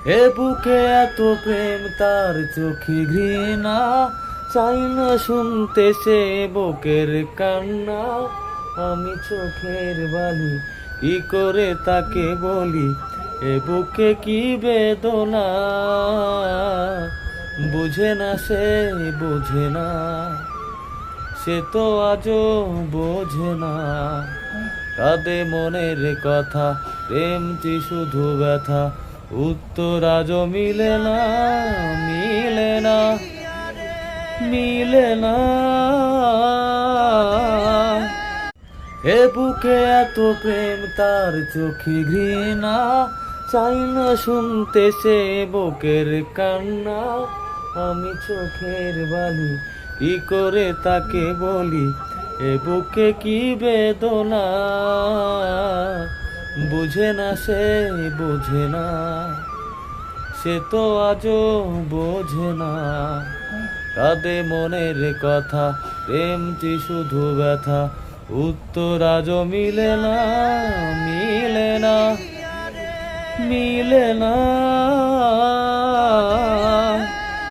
এ বুকে এত প্রেম তার চোখে ঘৃণা, চাই না শুনতে সে বুকের কান্না। আমি চোখের বালি কি করে তাকে বলি, এ বুকে কি বেদনা। বুঝে না সে, বুঝে না সে তো আজও বোঝে না। কাঁদে মনের কথা, প্রেমটি শুধু ব্যথা, উত্তর আজও মিলে না, মিলে না, মিলে না। এ বুকে এত প্রেম তার চোখে ঘৃণা, চাই না শুনতে সে বুকের কান্না। আমি চোখের বালি কি করে তাকে বলি, এ বুকে কি বেদনা। বুঝে না সে, বুঝে না সে তো আজও বোঝে না। কাঁদে মনের কথা, প্রেমটি শুধু ব্যথা, উত্তর আজও মিলে না, মিলে না, মিলে না।